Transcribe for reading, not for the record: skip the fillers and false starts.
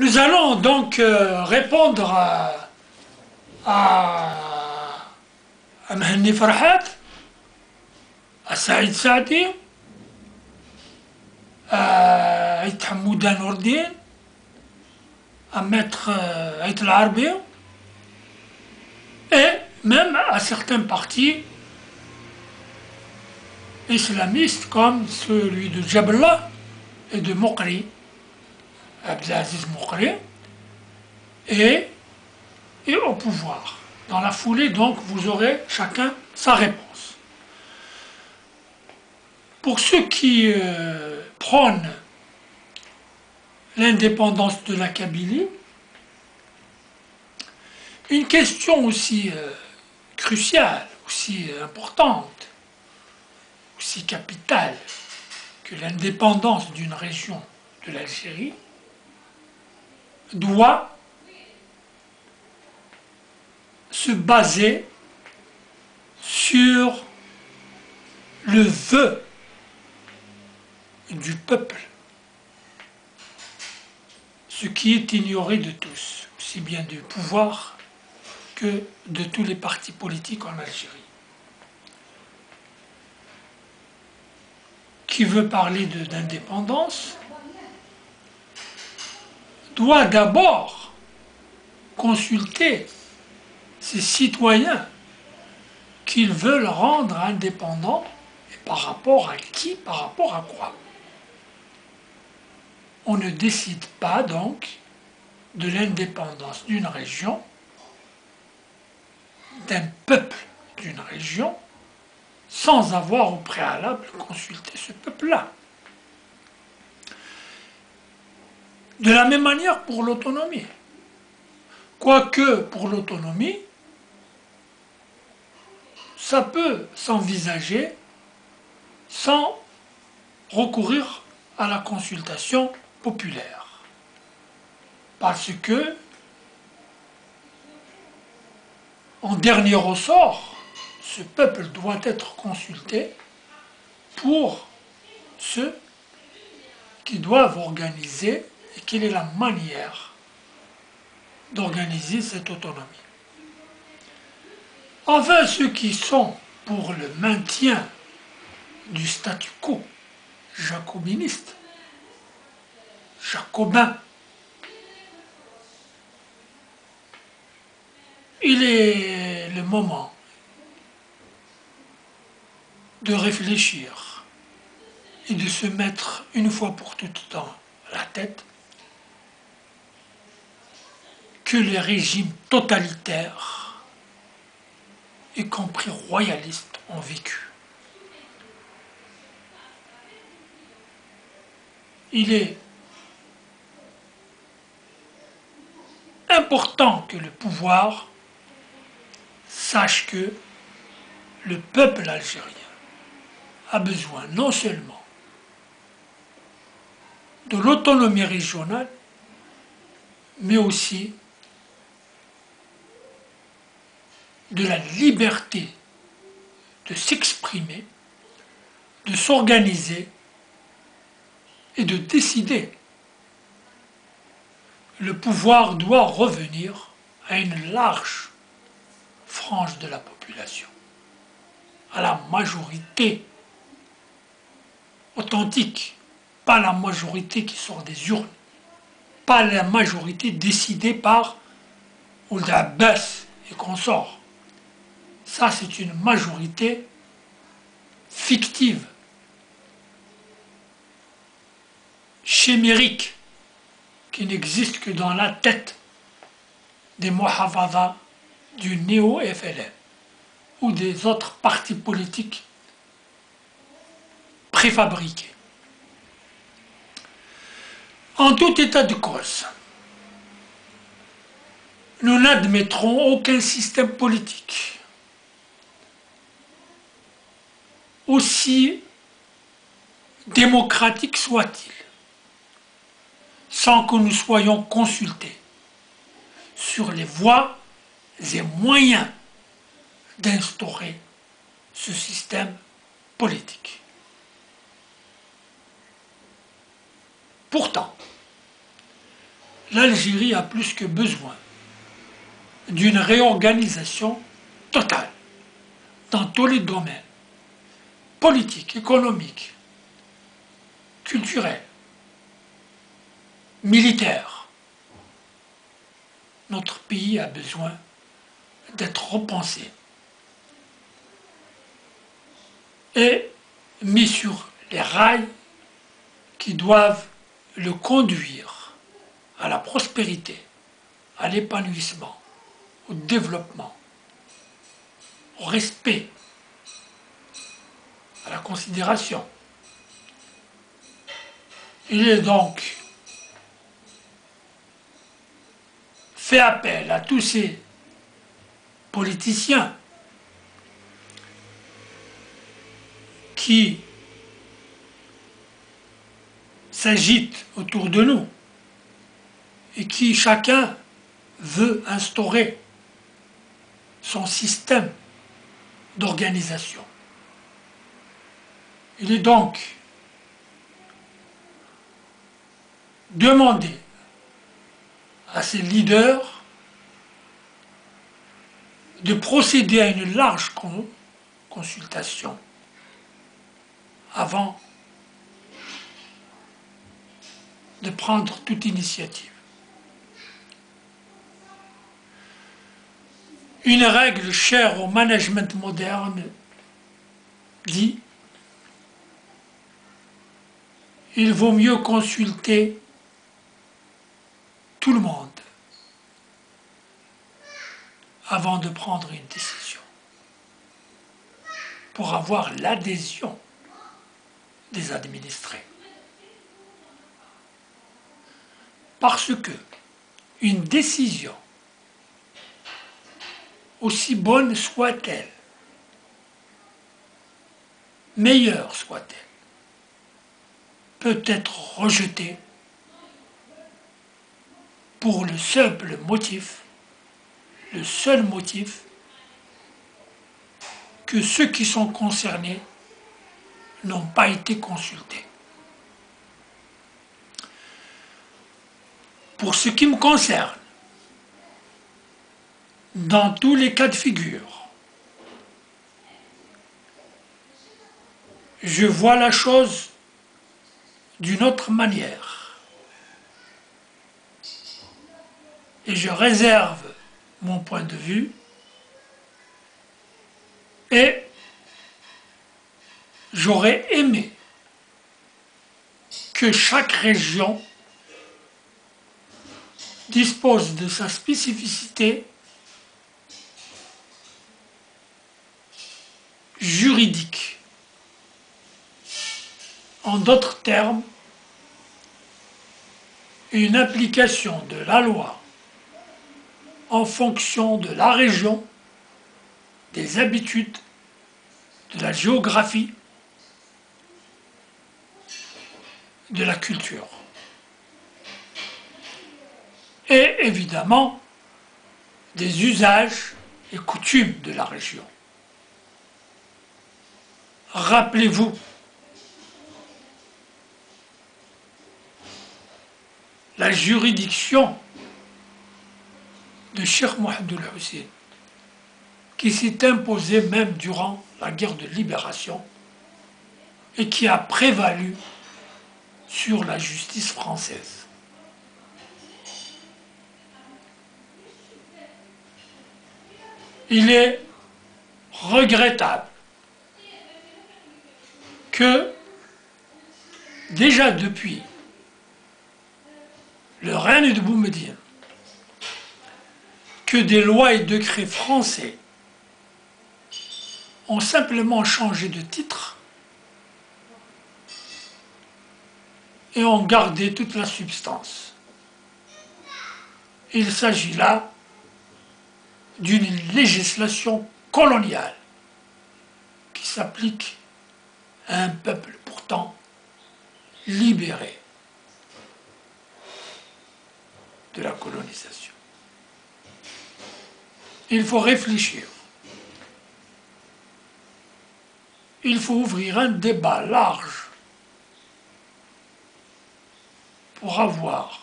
Nous allons donc répondre à Mhenni Farhat, à Saïd Saadi, à Aït Hamouda Nourdine, à Maître Aït Al-Arbi, et même à certains partis islamistes comme celui de Jabla et de Moukri, Abdelaziz Moukri, et au pouvoir. Dans la foulée, donc, vous aurez chacun sa réponse. Pour ceux qui prônent l'indépendance de la Kabylie, une question aussi cruciale, aussi importante, aussi capitale que l'indépendance d'une région de l'Algérie doit se baser sur le vœu du peuple, ce qui est ignoré de tous, aussi bien du pouvoir que de tous les partis politiques en Algérie. Qui veut parler d'indépendance doit d'abord consulter ses citoyens qu'ils veulent rendre indépendants, et par rapport à qui, par rapport à quoi. On ne décide pas donc de l'indépendance d'une région, d'un peuple d'une région, sans avoir au préalable consulté ce peuple-là. De la même manière pour l'autonomie. Quoique pour l'autonomie, ça peut s'envisager sans recourir à la consultation populaire. Parce que, en dernier ressort, ce peuple doit être consulté pour ceux qui doivent organiser et quelle est la manière d'organiser cette autonomie. Enfin, ceux qui sont pour le maintien du statu quo jacobiniste, jacobin, il est le moment de réfléchir et de se mettre une fois pour toutes dans la tête que les régimes totalitaires, y compris royalistes, ont vécu. Il est important que le pouvoir sache que le peuple algérien a besoin non seulement de l'autonomie régionale, mais aussi de la liberté de s'exprimer, de s'organiser et de décider. Le pouvoir doit revenir à une large frange de la population, à la majorité authentique, pas la majorité qui sort des urnes, pas la majorité décidée par Ould Abbas et consorts. Ça, c'est une majorité fictive, chimérique, qui n'existe que dans la tête des Mohavada du néo-FLN ou des autres partis politiques préfabriqués. En tout état de cause, nous n'admettrons aucun système politique, aussi démocratique soit-il, sans que nous soyons consultés sur les voies et moyens d'instaurer ce système politique. Pourtant, l'Algérie a plus que besoin d'une réorganisation totale dans tous les domaines, politiques, économiques, culturels, militaires. Notre pays a besoin d'être repensé et mis sur les rails qui doivent le conduire à la prospérité, à l'épanouissement, au développement, au respect, à la considération. Il est donc fait appel à tous ces politiciens qui s'agitent autour de nous et qui chacun veut instaurer son système d'organisation. Il est donc demandé à ces leaders de procéder à une large consultation avant de prendre toute initiative. Une règle chère au management moderne dit: il vaut mieux consulter tout le monde avant de prendre une décision, pour avoir l'adhésion des administrés. Parce que une décision, aussi bonne soit-elle, meilleure soit-elle, peut être rejetée pour le seul motif que ceux qui sont concernés n'ont pas été consultés. Pour ce qui me concerne, dans tous les cas de figure, je vois la chose d'une autre manière et je réserve mon point de vue et j'aurais aimé que chaque région dispose de sa spécificité juridique. En d'autres termes, une application de la loi en fonction de la région, des habitudes, de la géographie, de la culture. Et évidemment, des usages et coutumes de la région. Rappelez-vous, la juridiction de Cheikh Mohamed el-Hussein, qui s'est imposée même durant la guerre de libération et qui a prévalu sur la justice française. Il est regrettable que, déjà depuis le règne de Boumediene, que des lois et décrets français ont simplement changé de titre et ont gardé toute la substance. Il s'agit là d'une législation coloniale qui s'applique à un peuple pourtant libéré de la colonisation. Il faut réfléchir. Il faut ouvrir un débat large pour avoir